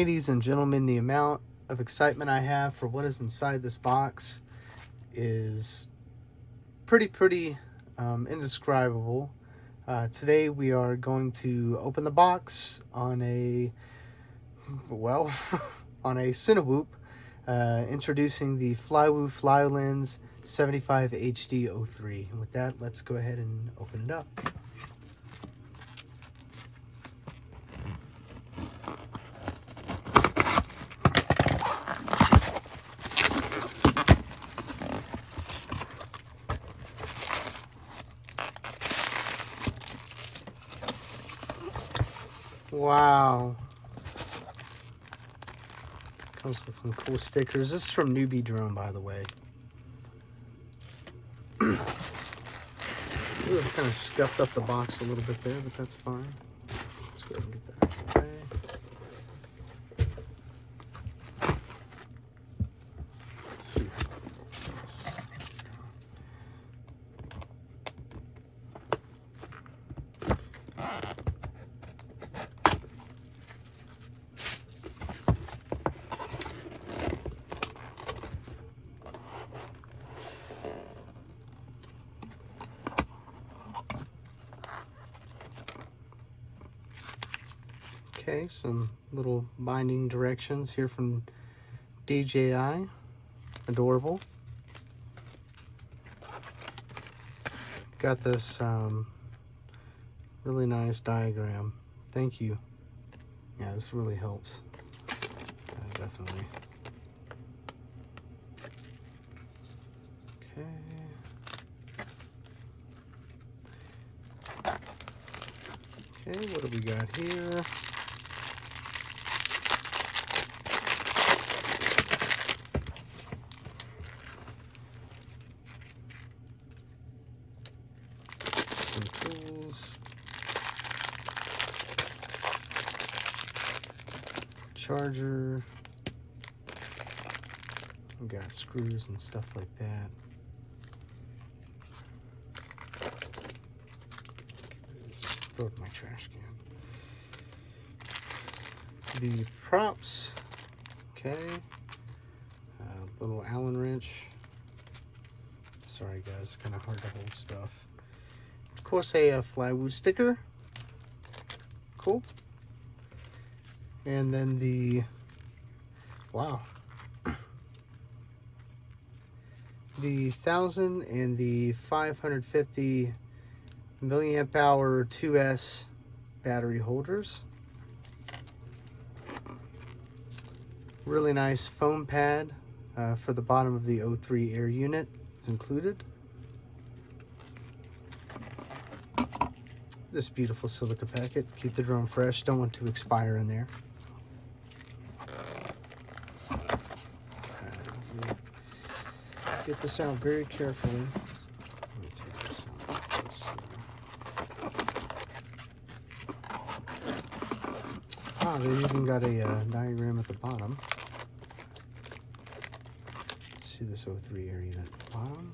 Ladies and gentlemen, the amount of excitement I have for what is inside this box is pretty indescribable. Today we are going to open the box on a, well, on a Cinewhoop, introducing the FLYWOO FLYLENS75 HD03. And with that, let's go ahead and open it up. Wow. Comes with some cool stickers. This is from Newbie Drone, by the way. Ooh, kind of scuffed up the box a little bit there, but that's fine. Let's go ahead and get that out of the way. Let's see. Okay, some little binding directions here from DJI. Adorable. Got this really nice diagram. Thank you. Yeah, this really helps. Definitely. Okay. Okay, what do we got here? Tools, charger, we got screws and stuff like that. Just throw it in my trash can. The props, okay, little Allen wrench. Sorry guys, kind of hard to hold stuff. Of course, a FLYWOO sticker. Cool. And then the, wow, the 1000 and the 550 milliamp hour 2S battery holders. Really nice foam pad for the bottom of the O3 air unit is included. This beautiful silica packet, keep the drone fresh, don't want to expire in there. Get this out very carefully. Let me take this out. They even got a diagram at the bottom. See this O3 air unit at the bottom.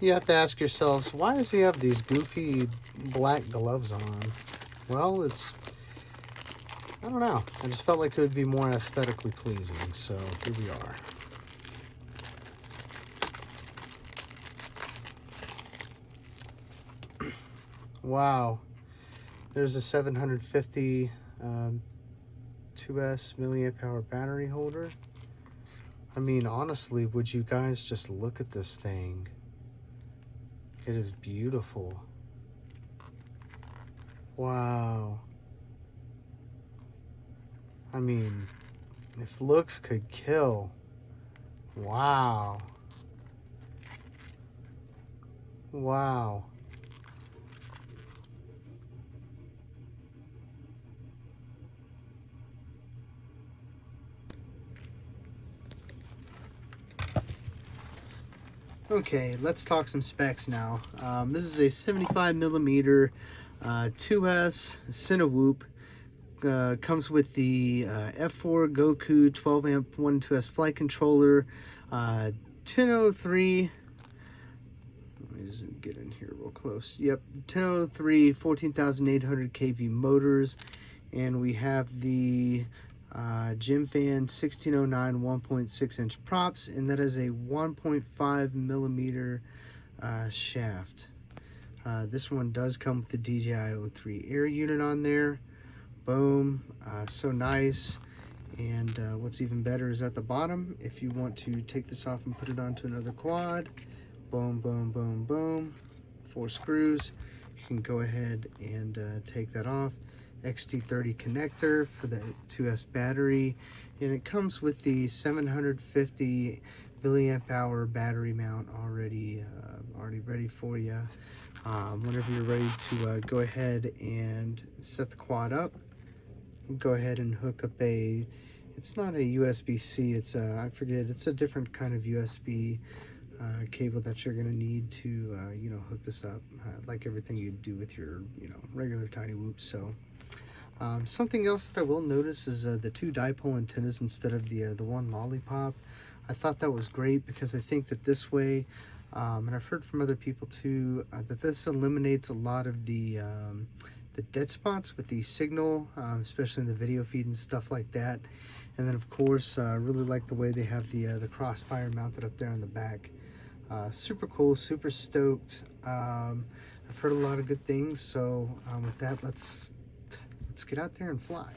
You have to ask yourselves, why does he have these goofy black gloves on? Well, it's, I don't know. I just felt like it would be more aesthetically pleasing, so here we are. Wow. There's a 750 2S milliamp hour battery holder. I mean, honestly, would you guys just look at this thing? It is beautiful. Wow. I mean, if looks could kill. Wow. Wow. Okay, let's talk some specs now. This is a 75 millimeter 2S Cinewhoop. Comes with the F4 Goku 12 amp 1 2S flight controller, 1003. Let me just get in here real close. Yep, 1003 14,800 kV motors, and we have the Gym Fan 1609 1.6 inch props, and that is a 1.5 millimeter shaft. This one does come with the DJI 03 air unit on there. Boom, so nice. And what's even better is at the bottom, if you want to take this off and put it onto another quad, boom, boom, boom, boom, 4 screws. You can go ahead and take that off. XT30 connector for the 2S battery, and it comes with the 750 milliamp hour battery mount already ready for you. Whenever you're ready to go ahead and set the quad up, go ahead and hook up it's not a USB-C, it's I forget, it's a different kind of USB cable that you're going to need to hook this up, like everything you do with your regular tiny whoops. So something else that I will notice is the 2 dipole antennas instead of the one lollipop. I thought that was great because I think that this way, and I've heard from other people too, that this eliminates a lot of the dead spots with the signal, especially in the video feed and stuff like that. And then of course, I really like the way they have the crossfire mounted up there on the back. Super cool, super stoked. I've heard a lot of good things, so with that, let's get out there and fly.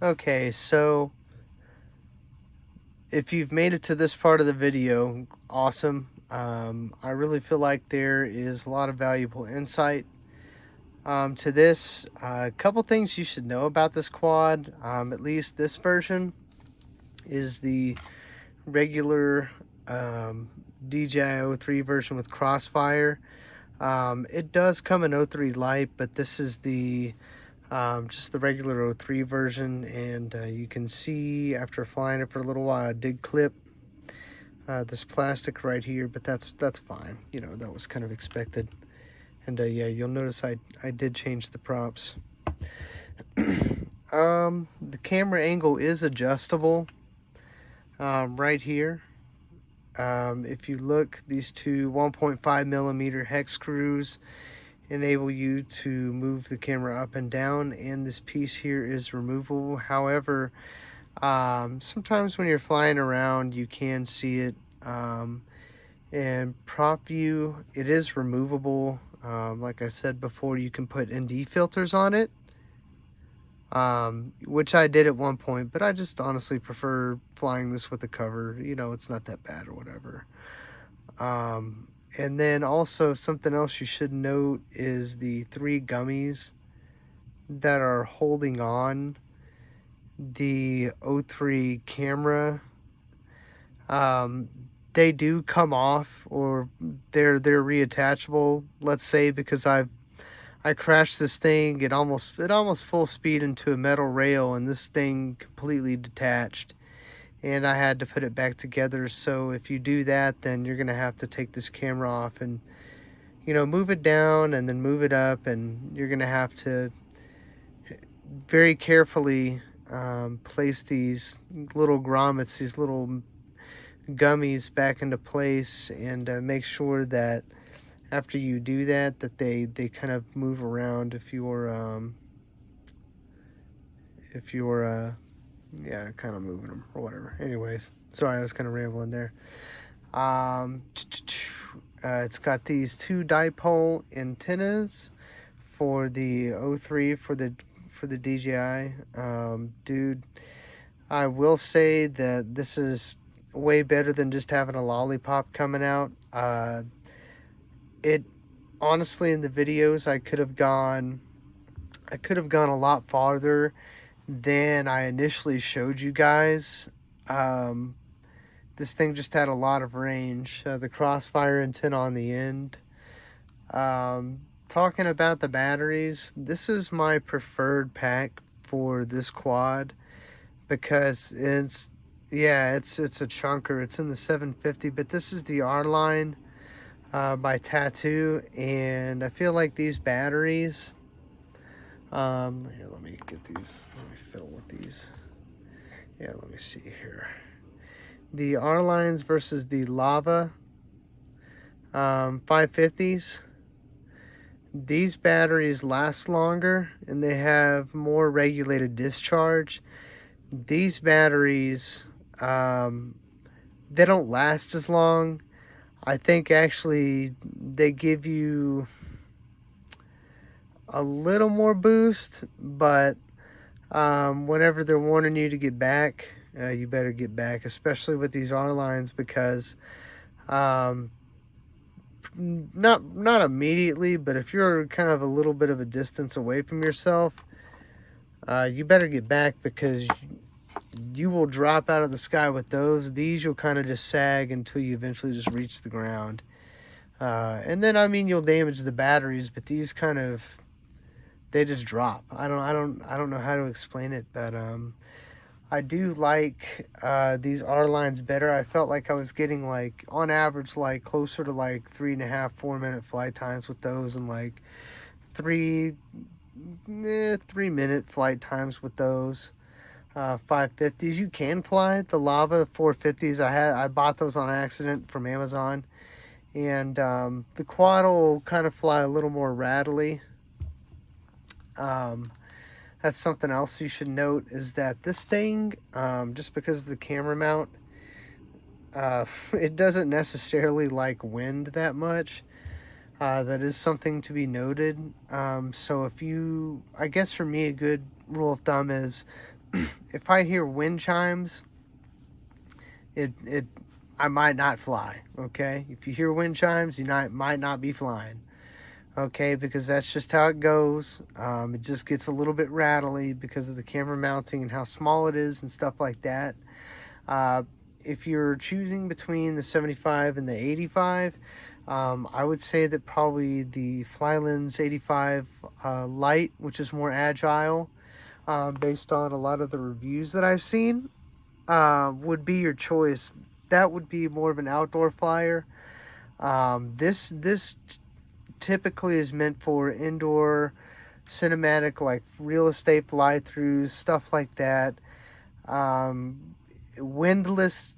Okay, so if you've made it to this part of the video, awesome. I really feel like there is a lot of valuable insight to this. A couple things you should know about this quad, at least this version, is the regular DJI 03 version with Crossfire. It does come in 03 Lite, but this is the just the regular 03 version, and you can see after flying it for a little while, I did clip this plastic right here, but that's fine. You know, that was kind of expected. And yeah, you'll notice I did change the props. The camera angle is adjustable right here. If you look, these two 1.5 millimeter hex screws enable you to move the camera up and down, and this piece here is removable. However, sometimes when you're flying around you can see it, and prop view, it is removable. Like I said before, you can put ND filters on it, which I did at one point, but I just honestly prefer flying this with the cover. You know, it's not that bad or whatever. And then also something else you should note is the 3 gummies that are holding on the 03 camera. They do come off, or they're reattachable, let's say, because I crashed this thing at almost full speed into a metal rail, and this thing completely detached, and I had to put it back together. So if you do that, then you're gonna have to take this camera off and, you know, move it down and then move it up, and you're gonna have to very carefully place these little grommets, these little gummies, back into place, and make sure that after you do that, that they kind of move around if you're yeah, kind of moving them or whatever. Anyways, sorry, I was kind of rambling there. It's got these 2 dipole antennas for the 03 for the DJI. Dude, I will say that this is way better than just having a lollipop coming out. It honestly, in the videos, I could have gone a lot farther than I initially showed you guys. This thing just had a lot of range. The crossfire antenna on the end. Talking about the batteries, this is my preferred pack for this quad because it's a chunker. It's in the 750, but this is the R line by Tattoo, and I feel like these batteries, here, let me get these, let me fill with these. Yeah, let me see here. The R lines versus the Lava 550s. These batteries last longer and they have more regulated discharge. These batteries, they don't last as long. I think actually they give you a little more boost, but whenever they're warning you to get back, you better get back, especially with these R lines, because not immediately, but if you're kind of a little bit of a distance away from yourself, you better get back, because you will drop out of the sky with those. These you'll kind of just sag until you eventually just reach the ground, and then, I mean, you'll damage the batteries, but these kind of, they just drop. I don't know how to explain it, but I do like these R lines better. I felt like I was getting, like, on average, like closer to like 3.5-4 minute flight times with those, and like 3 minute flight times with those 550s. You can fly the Lava 450s. I bought those on accident from Amazon, and the quad will kind of fly a little more rattly. That's something else you should note, is that this thing, just because of the camera mount, it doesn't necessarily like wind that much. That is something to be noted. So if you, I guess for me, a good rule of thumb is if I hear wind chimes, I might not fly. Okay, if you hear wind chimes, might not be flying. Okay, because that's just how it goes. It just gets a little bit rattly because of the camera mounting and how small it is and stuff like that. Uh, if you're choosing between the 75 and the 85, I would say that probably the FLYLENS75 Lite, which is more agile, based on a lot of the reviews that I've seen, would be your choice. That would be more of an outdoor flyer. This typically is meant for indoor cinematic, like real estate fly-throughs, stuff like that. Windless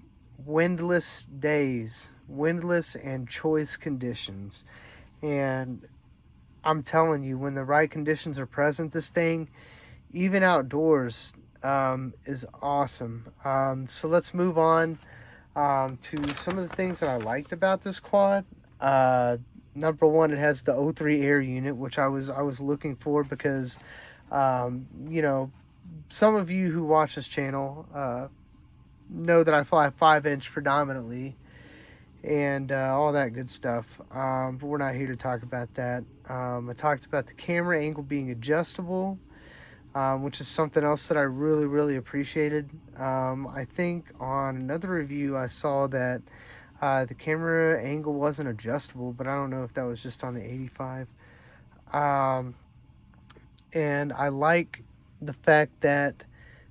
days, windless and choice conditions. And I'm telling you, when the right conditions are present, this thing, even outdoors, is awesome. So let's move on to some of the things that I liked about this quad. Number one, it has the O3 air unit, which I was looking for because, you know, some of you who watch this channel know that I fly 5-inch predominantly and all that good stuff. But we're not here to talk about that. I talked about the camera angle being adjustable, which is something else that I really appreciated. I think on another review I saw that the camera angle wasn't adjustable, but I don't know if that was just on the 85. And I like the fact that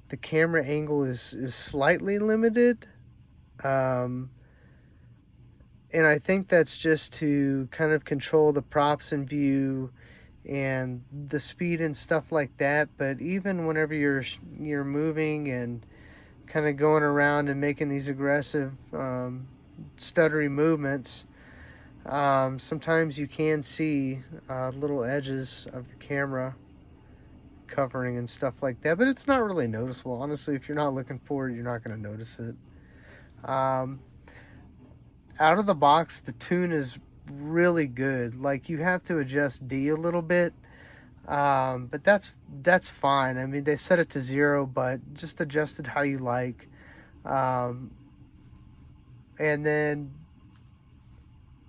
the camera angle is slightly limited. And I think that's just to kind of control the props in view and the speed and stuff like that. But even whenever you're moving and kind of going around and making these aggressive stuttery movements, sometimes you can see little edges of the camera covering and stuff like that, but it's not really noticeable. Honestly, if you're not looking for it, you're not going to notice it. Out of the box, the tune is really good. Like, you have to adjust D a little bit, but that's fine. I mean, they set it to 0, but just adjust it how you like. And then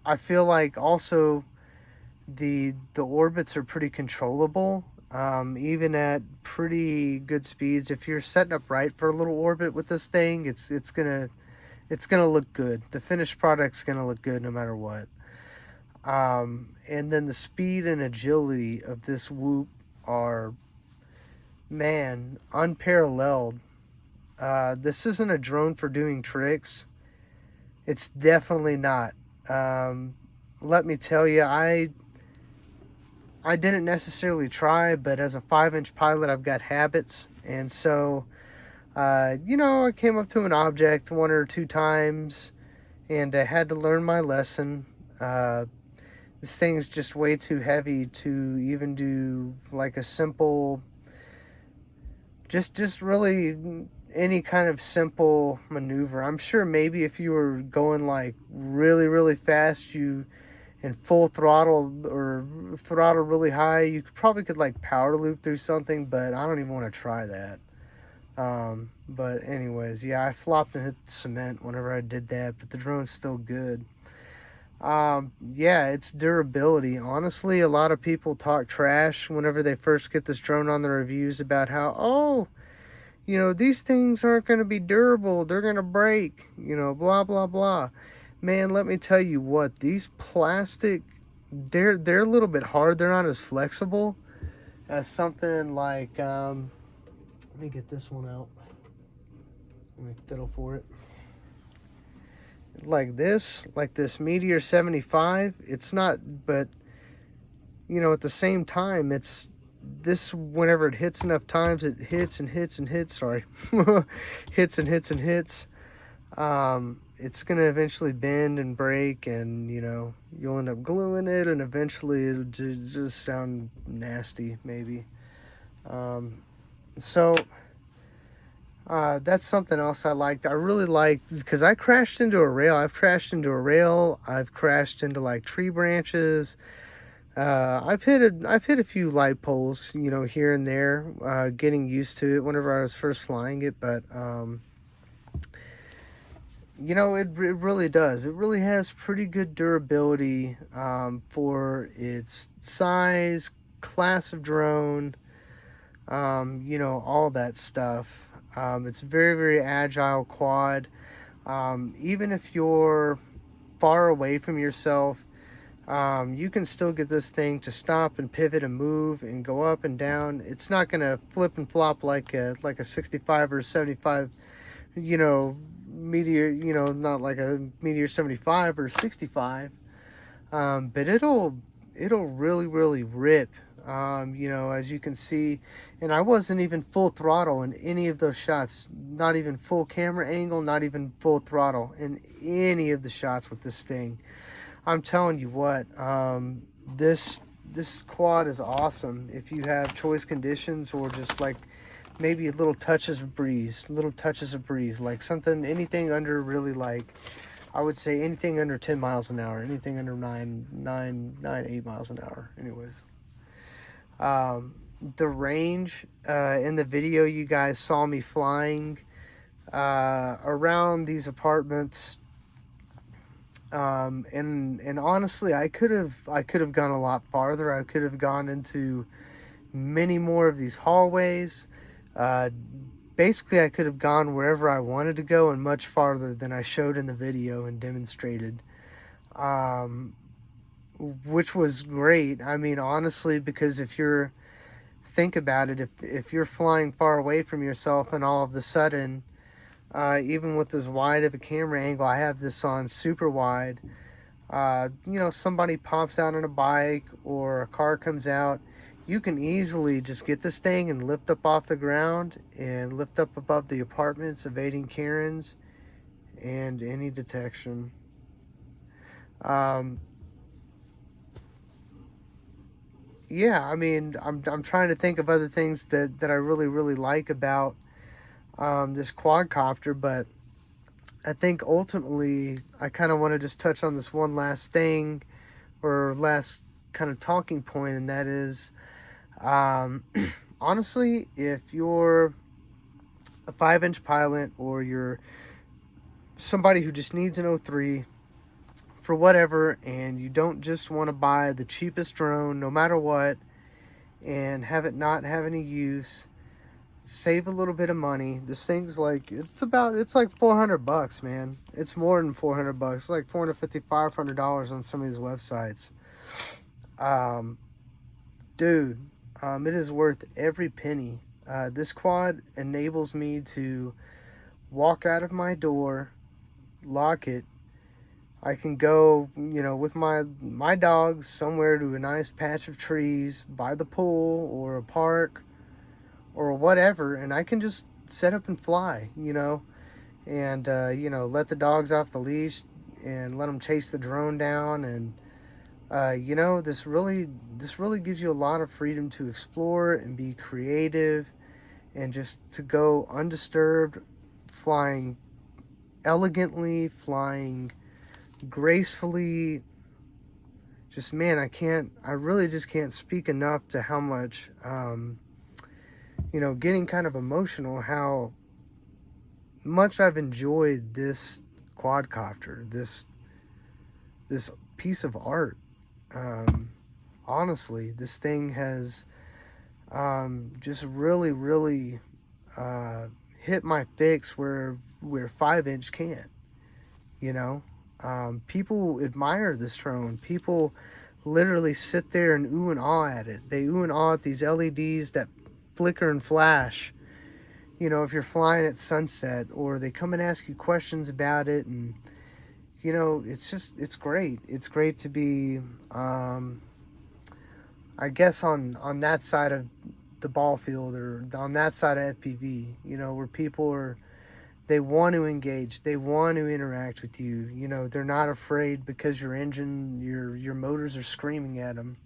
I feel like also the orbits are pretty controllable, even at pretty good speeds. If you're setting up right for a little orbit with this thing, it's gonna look good. The finished product's gonna look good no matter what. And then the speed and agility of this Whoop are, man, unparalleled. This isn't a drone for doing tricks. It's definitely not. Let me tell you, I didn't necessarily try, but as a 5-inch pilot, I've got habits. And so, you know, I came up to an object 1 or 2 times and I had to learn my lesson. This thing is just way too heavy to even do like a simple, just really any kind of simple maneuver. I'm sure maybe if you were going like really fast, in full throttle or throttle really high, you probably could like power loop through something, but I don't even want to try that. But anyways, yeah, I flopped and hit the cement whenever I did that, but the drone's still good. Yeah, it's durability. Honestly, a lot of people talk trash whenever they first get this drone on the reviews about how, oh, you know, these things aren't going to be durable, they're going to break, you know, blah blah blah. Man, let me tell you what, these plastic, they're a little bit hard. They're not as flexible as something like let me get this one out. Let me fiddle for it. Like this Meteor 75, it's not, but you know, at the same time, it's this, whenever it hits enough times, it hits and hits and hits, sorry. hits and hits and hits. It's gonna eventually bend and break, and you know, you'll end up gluing it, and eventually it'll just sound nasty, maybe. So that's something else I liked. I really liked, because I crashed into a rail. I've crashed into a rail. I've crashed into like tree branches, I've hit a few light poles, you know, here and there, getting used to it whenever I was first flying it, but you know, it really does. It really has pretty good durability for its size, class of drone, you know, all that stuff. It's a very, very agile quad. Even if you're far away from yourself, you can still get this thing to stop and pivot and move and go up and down. It's not gonna flip and flop like a 65 or 75, you know, Meteor, you know, not like a Meteor 75 or 65. But it'll really, really rip. You know, as you can see, and I wasn't even full throttle in any of those shots, not even full camera angle, not even full throttle in any of the shots with this thing. I'm telling you what, this quad is awesome if you have choice conditions, or just like maybe little touches of breeze, like something, anything under, really, like, I would say anything under 10 miles an hour, anything under 8 miles an hour. Anyways, the range, in the video you guys saw me flying around these apartments, and honestly, I could have gone a lot farther. I could have gone into many more of these hallways. Basically, I could have gone wherever I wanted to go and much farther than I showed in the video and demonstrated, which was great. I mean, honestly, because if you're, think about it, if you're flying far away from yourself and all of a sudden, even with as wide of a camera angle, I have this on super wide, you know, somebody pops out on a bike or a car comes out, you can easily just get this thing and lift up off the ground and lift up above the apartments, evading Karens and any detection. Yeah, I mean, I'm trying to think of other things that I really, really like about this quadcopter, but I think ultimately I kind of want to just touch on this one last thing, or last kind of talking point, and that is, honestly, if you're a 5-inch pilot, or you're somebody who just needs an O3 for whatever, and you don't just want to buy the cheapest drone no matter what and have it not have any use, save a little bit of money. This thing's like, it's like $400, man. It's more than $400. It's like $450, $500 on some of these websites. Dude, it is worth every penny. This quad enables me to walk out of my door, lock it. I can go, you know, with my dogs somewhere to a nice patch of trees by the pool or a park or whatever, and I can just set up and fly, you know, and you know, let the dogs off the leash and let them chase the drone down. And you know, this really gives you a lot of freedom to explore and be creative, and just to go undisturbed, flying elegantly, flying gracefully. Just, man, I really just can't speak enough to how much, you know, getting kind of emotional, how much I've enjoyed this quadcopter, this piece of art. Honestly, this thing has just really hit my fix where 5-inch can't, you know. People admire this drone. People literally sit there and ooh and ah at it. They ooh and ah at these LEDs that flicker and flash, you know, if you're flying at sunset, or they come and ask you questions about it. And you know, it's great. It's great to be, I guess, on that side of the ball field, or on that side of FPV, you know, where people are, they want to engage, they want to interact with you. You know, they're not afraid because your engine, your motors are screaming at them.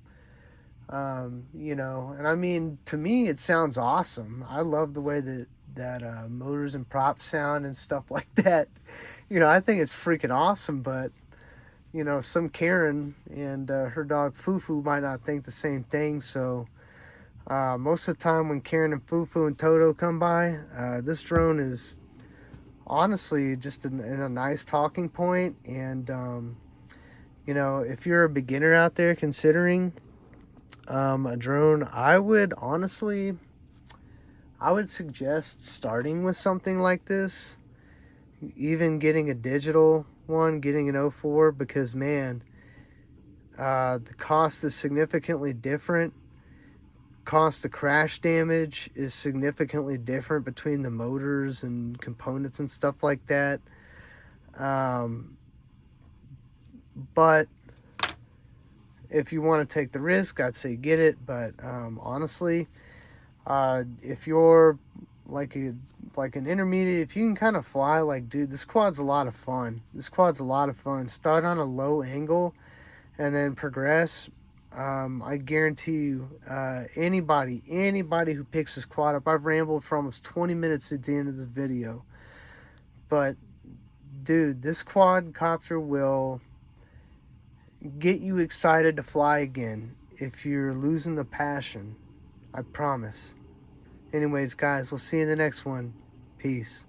You know, and I mean, to me, it sounds awesome. I love the way that motors and props sound and stuff like that. You know, I think it's freaking awesome. But you know, some Karen and her dog Fufu might not think the same thing. So most of the time when Karen and Fufu and Toto come by, this drone is honestly just in a nice talking point. And you know, if you're a beginner out there considering a drone, I would suggest starting with something like this, even getting a digital one, getting an 04, because man, the cost is significantly different. Cost of crash damage is significantly different between the motors and components and stuff like that. But if you want to take the risk, I'd say get it. But honestly, if you're like an intermediate, if you can kind of fly, like, dude, this quad's a lot of fun. Start on a low angle and then progress. I guarantee you, anybody who picks this quad up, I've rambled for almost 20 minutes at the end of this video, but dude, this quadcopter will get you excited to fly again if you're losing the passion. I promise. Anyways, guys, we'll see you in the next one. Peace.